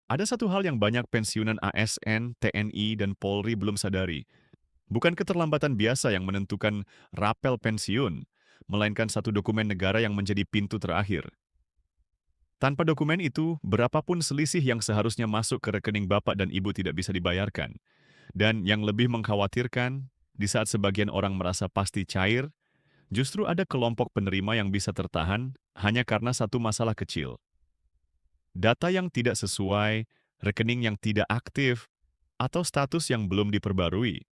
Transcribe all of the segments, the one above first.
Ada satu hal yang banyak pensiunan ASN, TNI, dan Polri belum sadari. Bukan keterlambatan biasa yang menentukan rapel pensiun, melainkan satu dokumen negara yang menjadi pintu terakhir. Tanpa dokumen itu, berapapun selisih yang seharusnya masuk ke rekening bapak dan ibu tidak bisa dibayarkan. Dan yang lebih mengkhawatirkan, di saat sebagian orang merasa pasti cair, justru ada kelompok penerima yang bisa tertahan hanya karena satu masalah kecil. Data yang tidak sesuai, rekening yang tidak aktif, atau status yang belum diperbarui.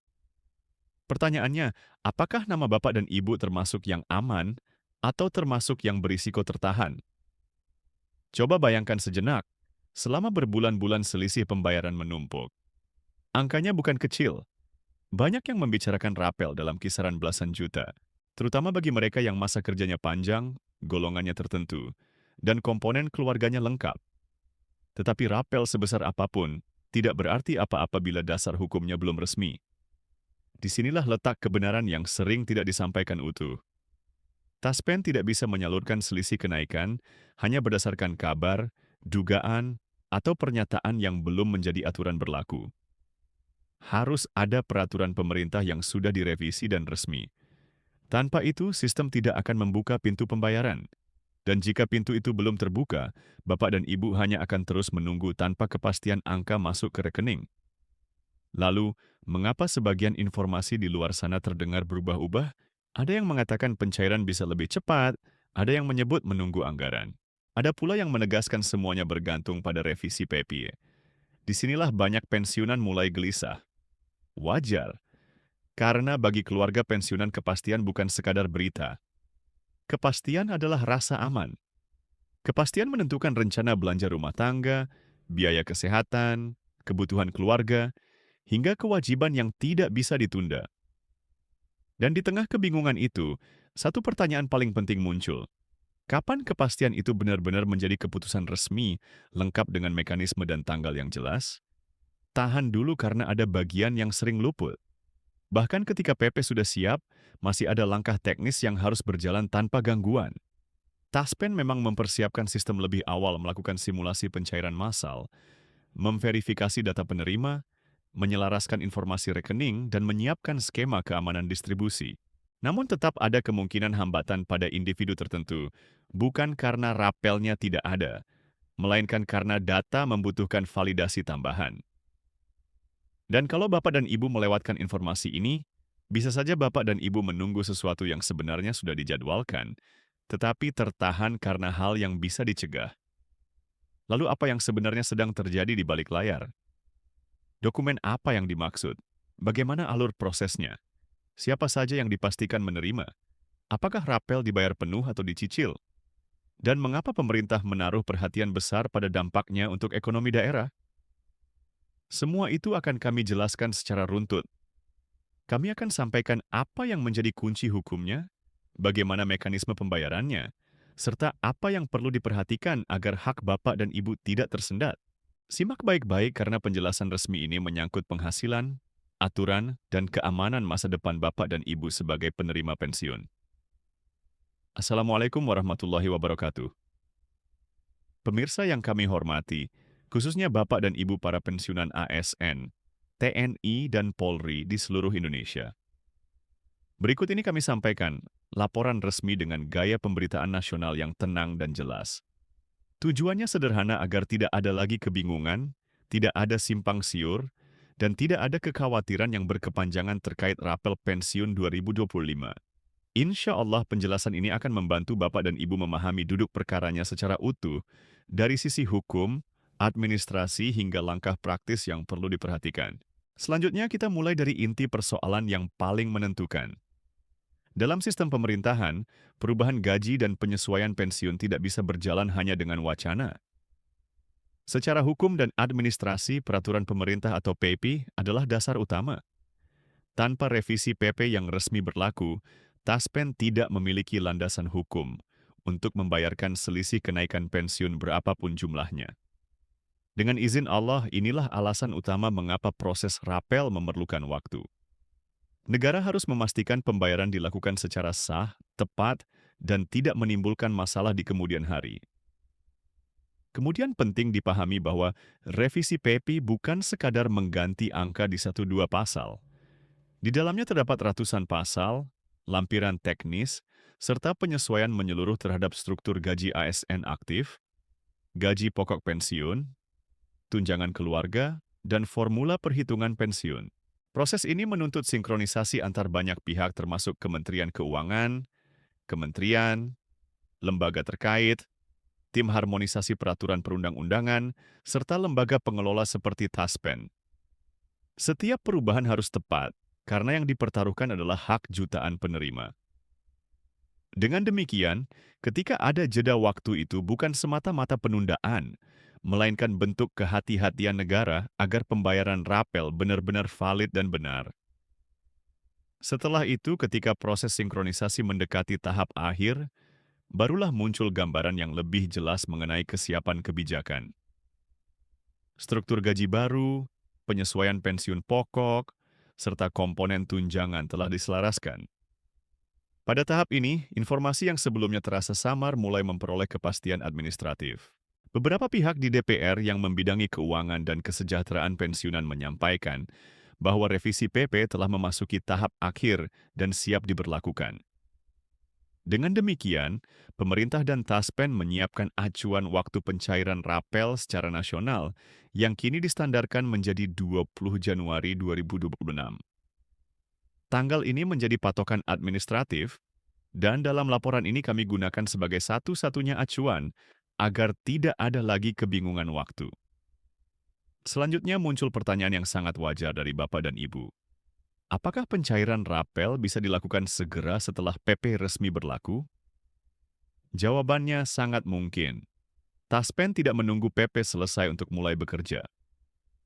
Pertanyaannya, apakah nama bapak dan ibu termasuk yang aman atau termasuk yang berisiko tertahan? Coba bayangkan sejenak, selama berbulan-bulan selisih pembayaran menumpuk. Angkanya bukan kecil, banyak yang membicarakan rapel dalam kisaran belasan juta, terutama bagi mereka yang masa kerjanya panjang, golongannya tertentu, dan komponen keluarganya lengkap. Tetapi rapel sebesar apapun tidak berarti apa-apa bila dasar hukumnya belum resmi. Disinilah letak kebenaran yang sering tidak disampaikan utuh. Taspen tidak bisa menyalurkan selisih kenaikan hanya berdasarkan kabar, dugaan, atau pernyataan yang belum menjadi aturan berlaku. Harus ada peraturan pemerintah yang sudah direvisi dan resmi. Tanpa itu, sistem tidak akan membuka pintu pembayaran. Dan jika pintu itu belum terbuka, bapak dan ibu hanya akan terus menunggu tanpa kepastian angka masuk ke rekening. Lalu, mengapa sebagian informasi di luar sana terdengar berubah-ubah? Ada yang mengatakan pencairan bisa lebih cepat, ada yang menyebut menunggu anggaran. Ada pula yang menegaskan semuanya bergantung pada revisi PP. Disinilah banyak pensiunan mulai gelisah. Wajar, karena bagi keluarga pensiunan kepastian bukan sekadar berita. Kepastian adalah rasa aman. Kepastian menentukan rencana belanja rumah tangga, biaya kesehatan, kebutuhan keluarga, hingga kewajiban yang tidak bisa ditunda. Dan di tengah kebingungan itu, satu pertanyaan paling penting muncul. Kapan kepastian itu benar-benar menjadi keputusan resmi, lengkap dengan mekanisme dan tanggal yang jelas? Tahan dulu karena ada bagian yang sering luput. Bahkan ketika PP sudah siap, masih ada langkah teknis yang harus berjalan tanpa gangguan. Taspen memang mempersiapkan sistem lebih awal melakukan simulasi pencairan massal, memverifikasi data penerima, menyelaraskan informasi rekening, dan menyiapkan skema keamanan distribusi. Namun tetap ada kemungkinan hambatan pada individu tertentu, bukan karena rapelnya tidak ada, melainkan karena data membutuhkan validasi tambahan. Dan kalau Bapak dan Ibu melewatkan informasi ini, bisa saja Bapak dan Ibu menunggu sesuatu yang sebenarnya sudah dijadwalkan, tetapi tertahan karena hal yang bisa dicegah. Lalu apa yang sebenarnya sedang terjadi di balik layar? Dokumen apa yang dimaksud? Bagaimana alur prosesnya? Siapa saja yang dipastikan menerima? Apakah rapel dibayar penuh atau dicicil? Dan mengapa pemerintah menaruh perhatian besar pada dampaknya untuk ekonomi daerah? Semua itu akan kami jelaskan secara runtut. Kami akan sampaikan apa yang menjadi kunci hukumnya, bagaimana mekanisme pembayarannya, serta apa yang perlu diperhatikan agar hak Bapak dan Ibu tidak tersendat. Simak baik-baik karena penjelasan resmi ini menyangkut penghasilan, aturan, dan keamanan masa depan Bapak dan Ibu sebagai penerima pensiun. Assalamualaikum warahmatullahi wabarakatuh. Pemirsa yang kami hormati, khususnya Bapak dan Ibu para pensiunan ASN, TNI, dan Polri di seluruh Indonesia. Berikut ini kami sampaikan laporan resmi dengan gaya pemberitaan nasional yang tenang dan jelas. Tujuannya sederhana agar tidak ada lagi kebingungan, tidak ada simpang siur, dan tidak ada kekhawatiran yang berkepanjangan terkait rapel pensiun 2025. Insya Allah penjelasan ini akan membantu Bapak dan Ibu memahami duduk perkaranya secara utuh dari sisi hukum, administrasi, hingga langkah praktis yang perlu diperhatikan. Selanjutnya kita mulai dari inti persoalan yang paling menentukan. Dalam sistem pemerintahan, perubahan gaji dan penyesuaian pensiun tidak bisa berjalan hanya dengan wacana. Secara hukum dan administrasi, peraturan pemerintah atau PP adalah dasar utama. Tanpa revisi PP yang resmi berlaku, Taspen tidak memiliki landasan hukum untuk membayarkan selisih kenaikan pensiun berapapun jumlahnya. Dengan izin Allah, inilah alasan utama mengapa proses rapel memerlukan waktu. Negara harus memastikan pembayaran dilakukan secara sah, tepat, dan tidak menimbulkan masalah di kemudian hari. Kemudian penting dipahami bahwa revisi PP bukan sekadar mengganti angka di satu dua pasal. Di dalamnya terdapat ratusan pasal, lampiran teknis, serta penyesuaian menyeluruh terhadap struktur gaji ASN aktif, gaji pokok pensiun, tunjangan keluarga, dan formula perhitungan pensiun. Proses ini menuntut sinkronisasi antar banyak pihak termasuk Kementerian Keuangan, kementerian, lembaga terkait, tim harmonisasi peraturan perundang-undangan, serta lembaga pengelola seperti TASPEN. Setiap perubahan harus tepat, karena yang dipertaruhkan adalah hak jutaan penerima. Dengan demikian, ketika ada jeda waktu itu bukan semata-mata penundaan, melainkan bentuk kehati-hatian negara agar pembayaran rapel benar-benar valid dan benar. Setelah itu, ketika proses sinkronisasi mendekati tahap akhir, barulah muncul gambaran yang lebih jelas mengenai kesiapan kebijakan. Struktur gaji baru, penyesuaian pensiun pokok, serta komponen tunjangan telah diselaraskan. Pada tahap ini, informasi yang sebelumnya terasa samar mulai memperoleh kepastian administratif. Beberapa pihak di DPR yang membidangi keuangan dan kesejahteraan pensiunan menyampaikan bahwa revisi PP telah memasuki tahap akhir dan siap diberlakukan. Dengan demikian, pemerintah dan TASPEN menyiapkan acuan waktu pencairan rapel secara nasional yang kini distandarkan menjadi 20 Januari 2026. Tanggal ini menjadi patokan administratif, dan dalam laporan ini kami gunakan sebagai satu-satunya acuan agar tidak ada lagi kebingungan waktu. Selanjutnya muncul pertanyaan yang sangat wajar dari Bapak dan Ibu. Apakah pencairan rapel bisa dilakukan segera setelah PP resmi berlaku? Jawabannya sangat mungkin. TASPEN tidak menunggu PP selesai untuk mulai bekerja.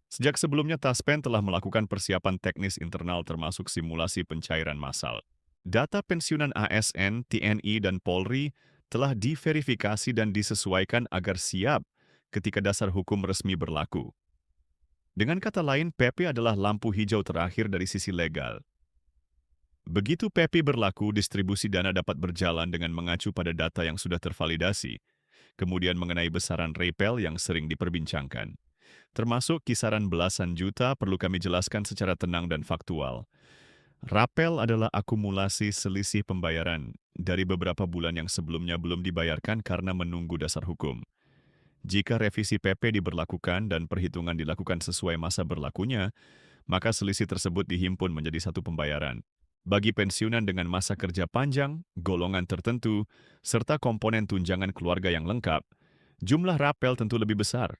Sejak sebelumnya TASPEN telah melakukan persiapan teknis internal termasuk simulasi pencairan massal. Data pensiunan ASN, TNI, dan Polri telah diverifikasi dan disesuaikan agar siap ketika dasar hukum resmi berlaku. Dengan kata lain, PP adalah lampu hijau terakhir dari sisi legal. Begitu PP berlaku, distribusi dana dapat berjalan dengan mengacu pada data yang sudah tervalidasi, kemudian mengenai besaran rapel yang sering diperbincangkan. Termasuk kisaran belasan juta perlu kami jelaskan secara tenang dan faktual. Rapel adalah akumulasi selisih pembayaran dari beberapa bulan yang sebelumnya belum dibayarkan karena menunggu dasar hukum. Jika revisi PP diberlakukan dan perhitungan dilakukan sesuai masa berlakunya, maka selisih tersebut dihimpun menjadi satu pembayaran. Bagi pensiunan dengan masa kerja panjang, golongan tertentu, serta komponen tunjangan keluarga yang lengkap, jumlah rapel tentu lebih besar.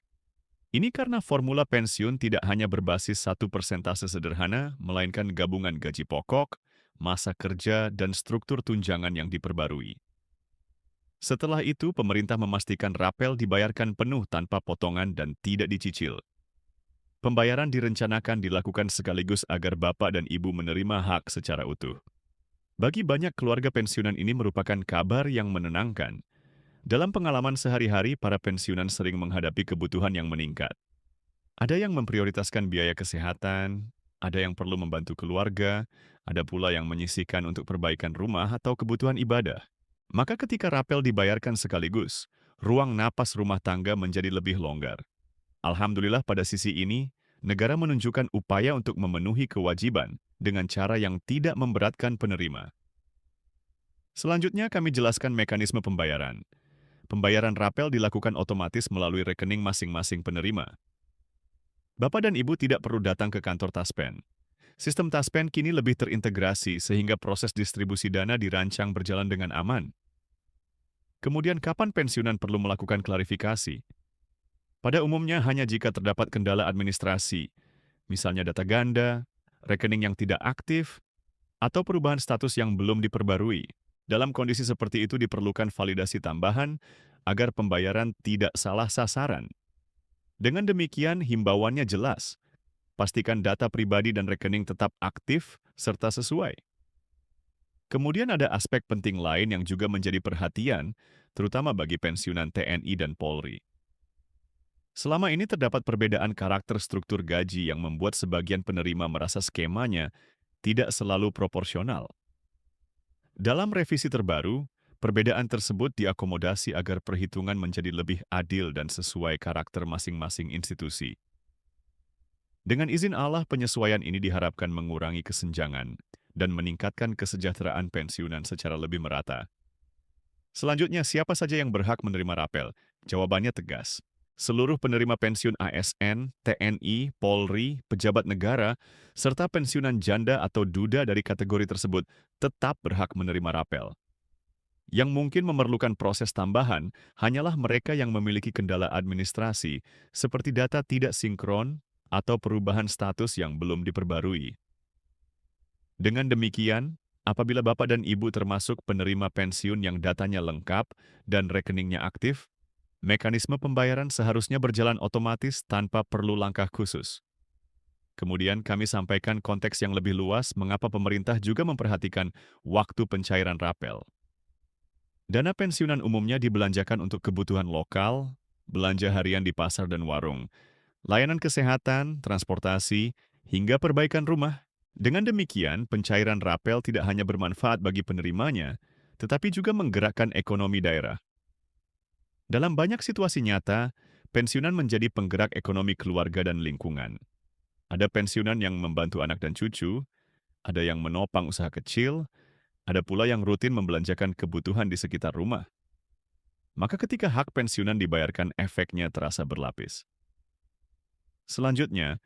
Ini karena formula pensiun tidak hanya berbasis satu persentase sederhana, melainkan gabungan gaji pokok, masa kerja, dan struktur tunjangan yang diperbarui. Setelah itu, pemerintah memastikan rapel dibayarkan penuh tanpa potongan dan tidak dicicil. Pembayaran direncanakan dilakukan sekaligus agar Bapak dan Ibu menerima hak secara utuh. Bagi banyak keluarga pensiunan ini merupakan kabar yang menenangkan. Dalam pengalaman sehari-hari, para pensiunan sering menghadapi kebutuhan yang meningkat. Ada yang memprioritaskan biaya kesehatan, ada yang perlu membantu keluarga, ada pula yang menyisihkan untuk perbaikan rumah atau kebutuhan ibadah. Maka ketika rapel dibayarkan sekaligus, ruang napas rumah tangga menjadi lebih longgar. Alhamdulillah pada sisi ini, negara menunjukkan upaya untuk memenuhi kewajiban dengan cara yang tidak memberatkan penerima. Selanjutnya kami jelaskan mekanisme pembayaran. Pembayaran rapel dilakukan otomatis melalui rekening masing-masing penerima. Bapak dan Ibu tidak perlu datang ke kantor TASPEN. Sistem TASPEN kini lebih terintegrasi sehingga proses distribusi dana dirancang berjalan dengan aman. Kemudian kapan pensiunan perlu melakukan klarifikasi? Pada umumnya hanya jika terdapat kendala administrasi, misalnya data ganda, rekening yang tidak aktif, atau perubahan status yang belum diperbarui. Dalam kondisi seperti itu diperlukan validasi tambahan agar pembayaran tidak salah sasaran. Dengan demikian, himbauannya jelas. Pastikan data pribadi dan rekening tetap aktif serta sesuai. Kemudian ada aspek penting lain yang juga menjadi perhatian, terutama bagi pensiunan TNI dan Polri. Selama ini terdapat perbedaan karakter struktur gaji yang membuat sebagian penerima merasa skemanya tidak selalu proporsional. Dalam revisi terbaru, Perbedaan tersebut diakomodasi agar perhitungan menjadi lebih adil dan sesuai karakter masing-masing institusi. Dengan izin Allah, penyesuaian ini diharapkan mengurangi kesenjangan dan meningkatkan kesejahteraan pensiunan secara lebih merata. Selanjutnya, siapa saja yang berhak menerima rapel? Jawabannya tegas. Seluruh penerima pensiun ASN, TNI, Polri, pejabat negara, serta pensiunan janda atau duda dari kategori tersebut tetap berhak menerima rapel. Yang mungkin memerlukan proses tambahan hanyalah mereka yang memiliki kendala administrasi, seperti data tidak sinkron atau perubahan status yang belum diperbarui. Dengan demikian, apabila Bapak dan Ibu termasuk penerima pensiun yang datanya lengkap dan rekeningnya aktif, mekanisme pembayaran seharusnya berjalan otomatis tanpa perlu langkah khusus. Kemudian kami sampaikan konteks yang lebih luas mengapa pemerintah juga memperhatikan waktu pencairan rapel. Dana pensiunan umumnya dibelanjakan untuk kebutuhan lokal, belanja harian di pasar dan warung, layanan kesehatan, transportasi, hingga perbaikan rumah. Dengan demikian, pencairan rapel tidak hanya bermanfaat bagi penerimanya, tetapi juga menggerakkan ekonomi daerah. Dalam banyak situasi nyata, pensiunan menjadi penggerak ekonomi keluarga dan lingkungan. Ada pensiunan yang membantu anak dan cucu, ada yang menopang usaha kecil, ada pula yang rutin membelanjakan kebutuhan di sekitar rumah. Maka ketika hak pensiunan dibayarkan, efeknya terasa berlapis. Selanjutnya,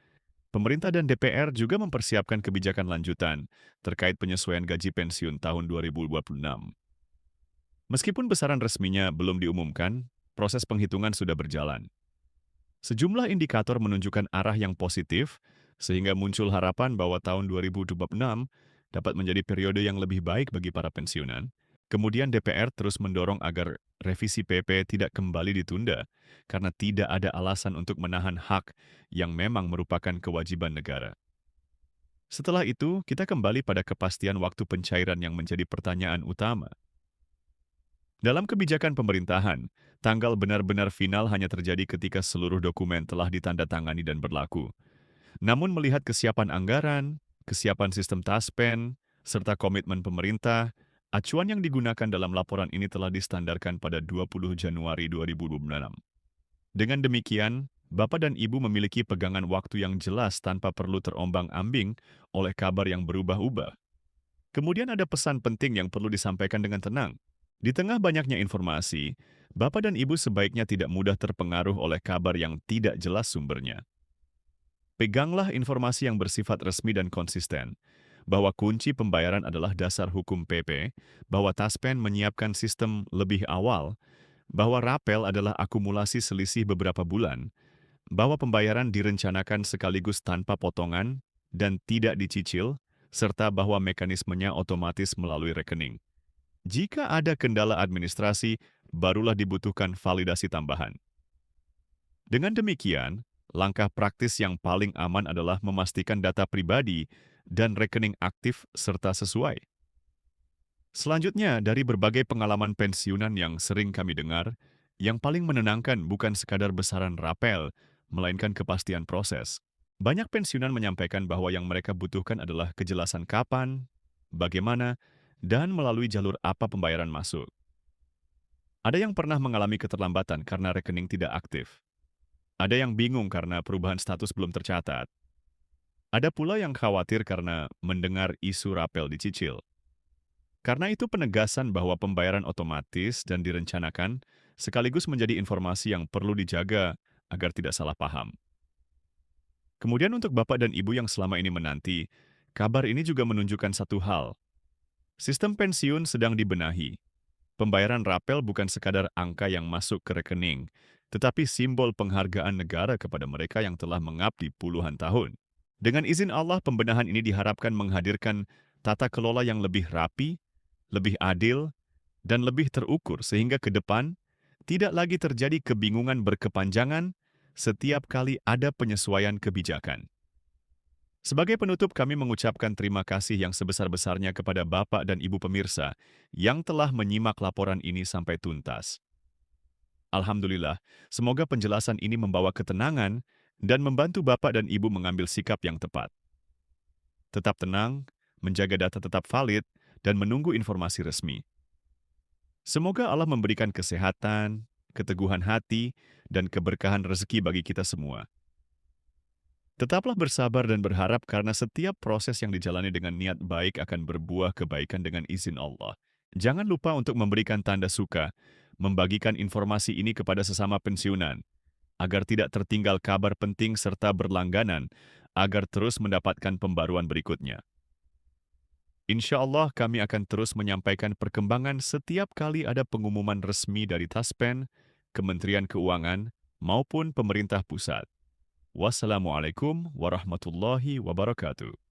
pemerintah dan DPR juga mempersiapkan kebijakan lanjutan terkait penyesuaian gaji pensiun tahun 2026. Meskipun besaran resminya belum diumumkan, proses penghitungan sudah berjalan. Sejumlah indikator menunjukkan arah yang positif, sehingga muncul harapan bahwa tahun 2026 dapat menjadi periode yang lebih baik bagi para pensiunan. Kemudian DPR terus mendorong agar revisi PP tidak kembali ditunda, karena tidak ada alasan untuk menahan hak yang memang merupakan kewajiban negara. Setelah itu, kita kembali pada kepastian waktu pencairan yang menjadi pertanyaan utama. Dalam kebijakan pemerintahan, tanggal benar-benar final hanya terjadi ketika seluruh dokumen telah ditandatangani dan berlaku. Namun melihat kesiapan anggaran, kesiapan sistem taspen, serta komitmen pemerintah, acuan yang digunakan dalam laporan ini telah distandarkan pada 20 Januari 2026. Dengan demikian, Bapak dan Ibu memiliki pegangan waktu yang jelas tanpa perlu terombang-ambing oleh kabar yang berubah-ubah. Kemudian ada pesan penting yang perlu disampaikan dengan tenang. Di tengah banyaknya informasi, Bapak dan Ibu sebaiknya tidak mudah terpengaruh oleh kabar yang tidak jelas sumbernya. Peganglah informasi yang bersifat resmi dan konsisten, bahwa kunci pembayaran adalah dasar hukum PP, bahwa Taspen menyiapkan sistem lebih awal, bahwa rapel adalah akumulasi selisih beberapa bulan, bahwa pembayaran direncanakan sekaligus tanpa potongan dan tidak dicicil, serta bahwa mekanismenya otomatis melalui rekening. Jika ada kendala administrasi, barulah dibutuhkan validasi tambahan. Dengan demikian, langkah praktis yang paling aman adalah memastikan data pribadi dan rekening aktif serta sesuai. Selanjutnya, dari berbagai pengalaman pensiunan yang sering kami dengar, yang paling menenangkan bukan sekadar besaran rapel, melainkan kepastian proses. Banyak pensiunan menyampaikan bahwa yang mereka butuhkan adalah kejelasan kapan, bagaimana, dan melalui jalur apa pembayaran masuk. Ada yang pernah mengalami keterlambatan karena rekening tidak aktif. Ada yang bingung karena perubahan status belum tercatat. Ada pula yang khawatir karena mendengar isu rapel dicicil. Karena itu penegasan bahwa pembayaran otomatis dan direncanakan sekaligus menjadi informasi yang perlu dijaga agar tidak salah paham. Kemudian untuk Bapak dan Ibu yang selama ini menanti, kabar ini juga menunjukkan satu hal. Sistem pensiun sedang dibenahi. Pembayaran rapel bukan sekadar angka yang masuk ke rekening, tetapi simbol penghargaan negara kepada mereka yang telah mengabdi puluhan tahun. Dengan izin Allah, pembenahan ini diharapkan menghadirkan tata kelola yang lebih rapi, lebih adil, dan lebih terukur sehingga ke depan tidak lagi terjadi kebingungan berkepanjangan setiap kali ada penyesuaian kebijakan. Sebagai penutup, kami mengucapkan terima kasih yang sebesar-besarnya kepada Bapak dan Ibu pemirsa yang telah menyimak laporan ini sampai tuntas. Alhamdulillah, semoga penjelasan ini membawa ketenangan dan membantu Bapak dan Ibu mengambil sikap yang tepat. Tetap tenang, menjaga data tetap valid, dan menunggu informasi resmi. Semoga Allah memberikan kesehatan, keteguhan hati, dan keberkahan rezeki bagi kita semua. Tetaplah bersabar dan berharap karena setiap proses yang dijalani dengan niat baik akan berbuah kebaikan dengan izin Allah. Jangan lupa untuk memberikan tanda suka, membagikan informasi ini kepada sesama pensiunan, agar tidak tertinggal kabar penting serta berlangganan, agar terus mendapatkan pembaruan berikutnya. Insya Allah kami akan terus menyampaikan perkembangan setiap kali ada pengumuman resmi dari Taspen, Kementerian Keuangan, maupun pemerintah pusat. Wassalamualaikum warahmatullahi wabarakatuh.